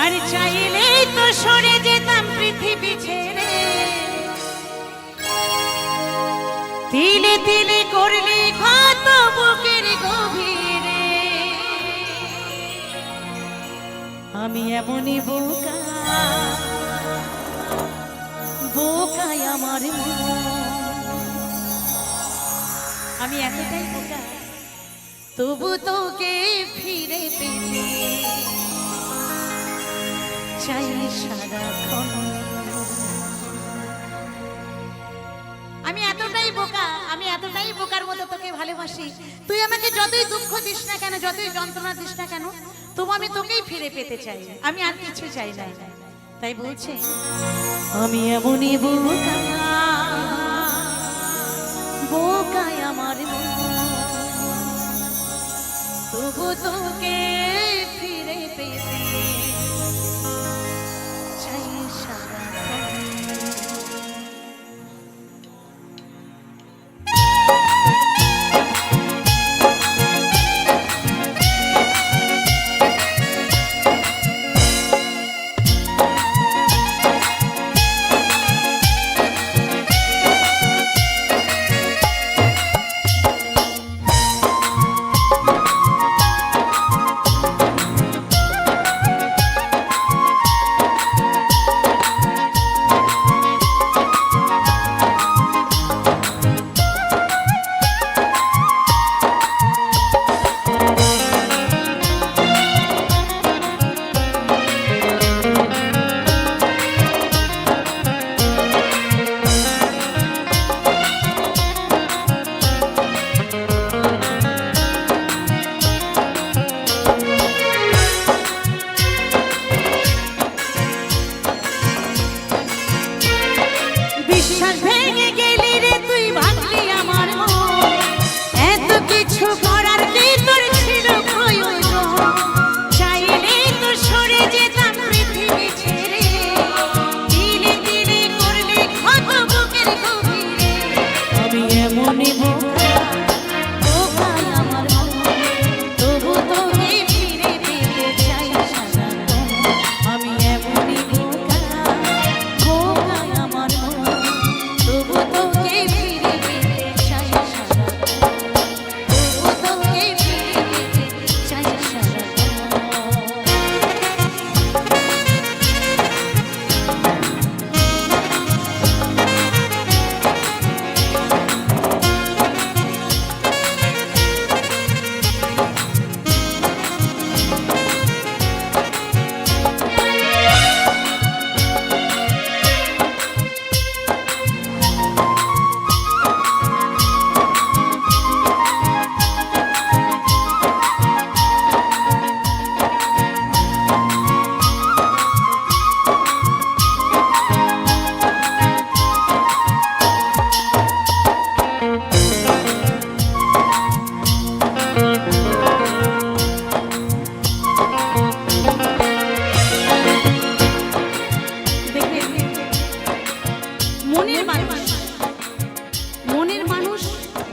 আর চাইলেই তো সরে যেতাম পৃথিবী ছেড়ে, তিলে তিলে করলি ক্ষত বুকের গভীরে। আমি এমনই বোকা, বোকাই আমার মন। আমি এতটাই বোকা, তবু তোকে ফিরে পেতে চাই সারাক্ষণ। আমি এতটাই বোকা, আমি এতটাই বোকার মতো তোকে ভালোবাসি। তুই আমাকে যতই দুঃখ দিস না কেন, যতই যন্ত্রণা দিস না কেন, তবু আমি তোকেই ফিরে পেতে চাই। আমি আর কিছু চাই না। তাই বলছে আমি এমনই বোকা, বোকাই আমার মন, তবু তোকে ফিরে পেতে চাই সারাক্ষণ।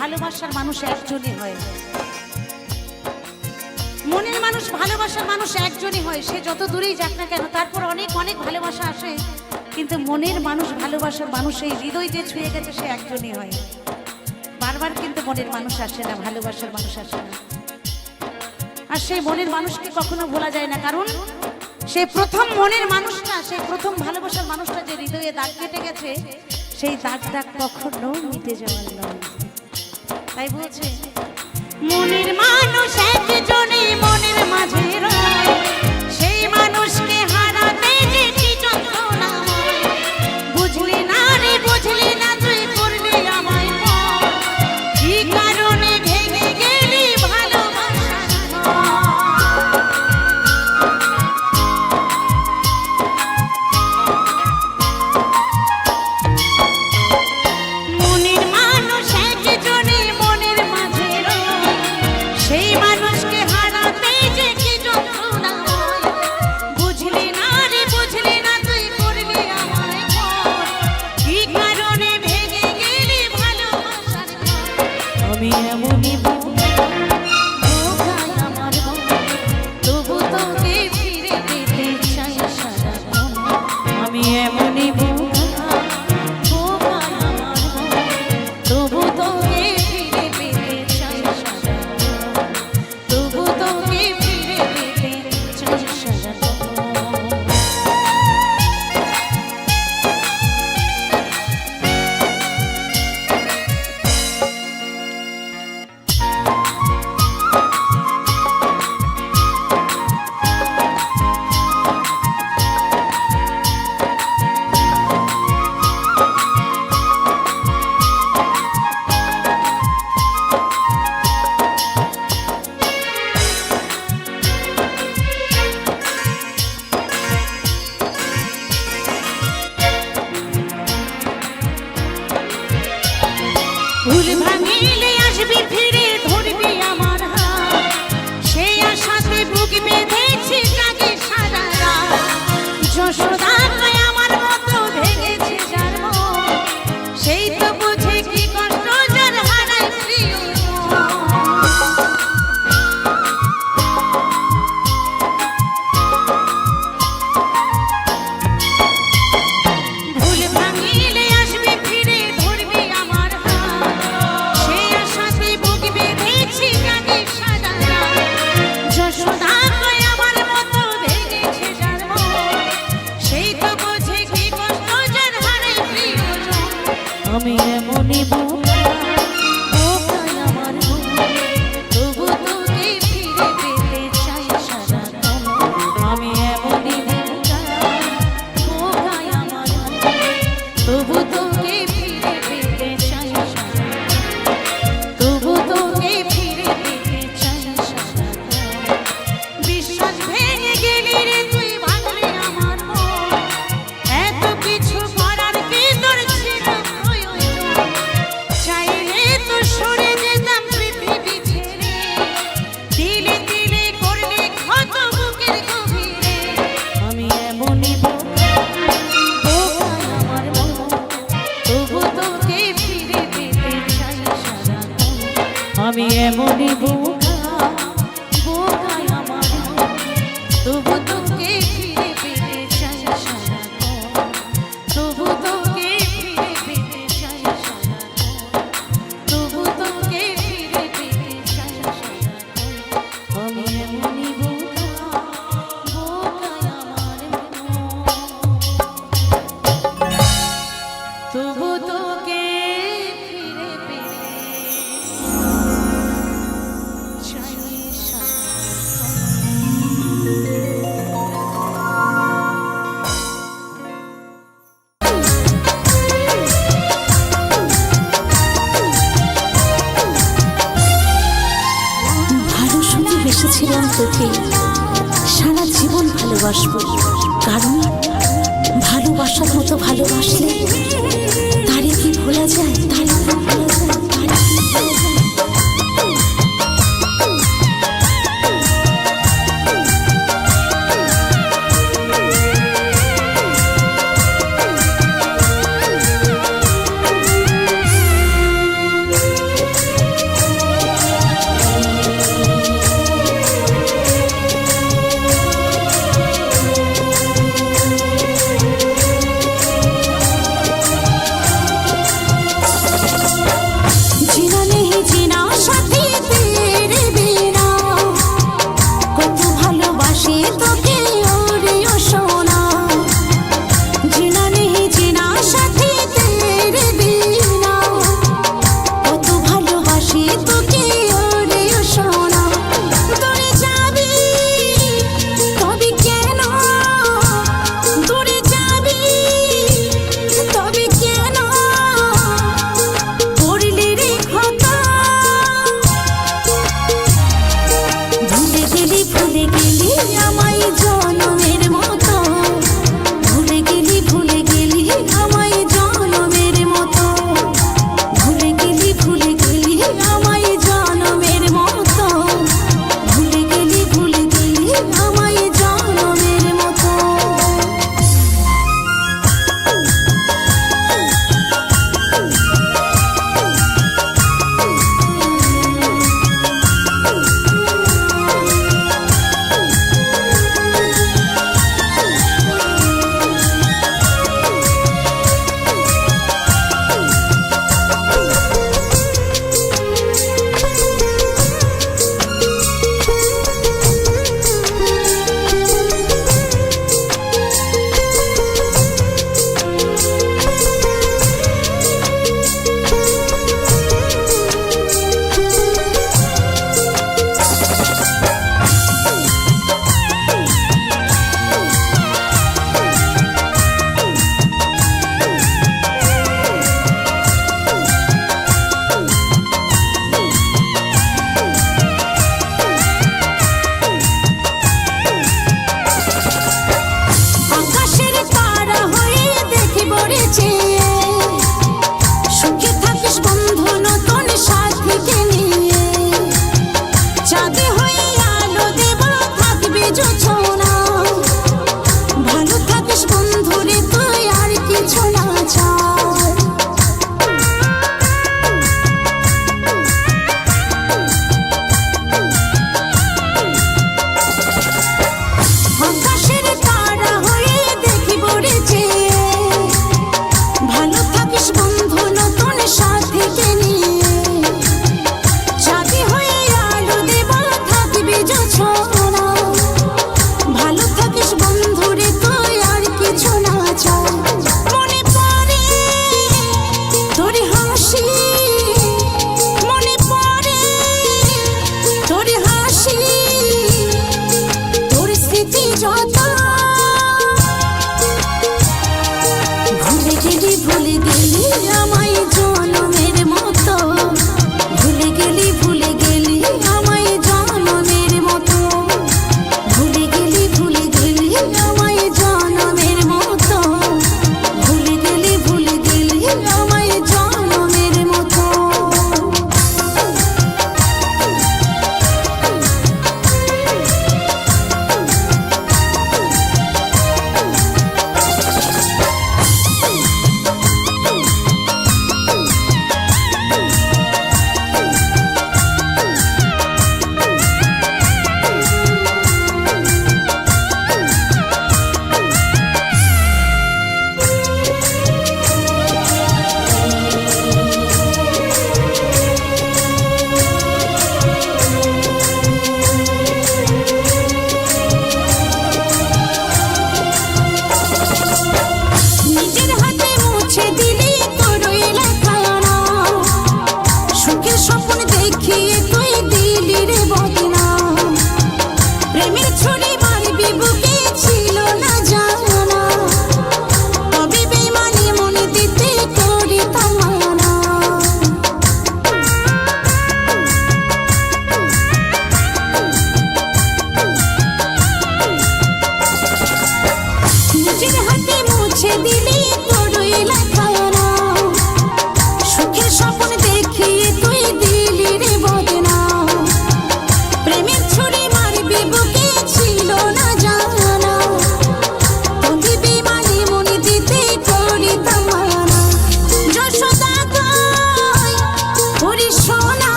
ভালোবাসার মানুষ একজনই হয়, মনের মানুষ ভালোবাসার মানুষ একজনই হয়। সে যত দূরেই যাক না কেন, তারপর অনেক অনেক ভালোবাসা আসে, কিন্তু মনের মানুষ ভালোবাসার মানুষ, এই হৃদয় যে ছুঁয়ে গেছে সে একজনই হয়। বারবার কিন্তু মনের মানুষ আসে না, ভালোবাসার মানুষ আসে না। আর সেই মনের মানুষকে কখনো ভোলা যায় না, কারণ সেই প্রথম মনের মানুষটা, সেই প্রথম ভালোবাসার মানুষটা যে হৃদয়ে দাগ কেটে গেছে, সেই দাগটা কখনো মিটে যাওয়ার নয়। তাই বলছে মনের মানুষ একজনই মনের মাঝে রয়, সেই মানুষকে হারাতে যে কি যন্ত্রণা হয়। বুঝলি না রে বুঝলি না, তুই করলি আমায় পর, কি কারণে ভেঙে গেলি ভালোবাসার মনের মানুষ একজনই মনের মাঝে রয়, সেই মানুষকে হারাতে যে কি যন্ত্রণা হয়। বুঝলি না রে বুঝলি না, তুই করলি আমায় পর, কি কারণে ভেঙে গেলি ভালোবাসার ঘর। আমি এমনই বোকাই আমার মন, তবু তোকে ফিরে পেতে চাই ভালোবেসেছিলাম তোকে, সারা জীবন ভালোবাসবো। কারণ ভালোবাসার মতো ভালোবাসলে তারে কি ভোলা যায়, তারে কি ভোলা যায়, তারে কি ভোলা যায়।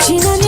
বুঝি না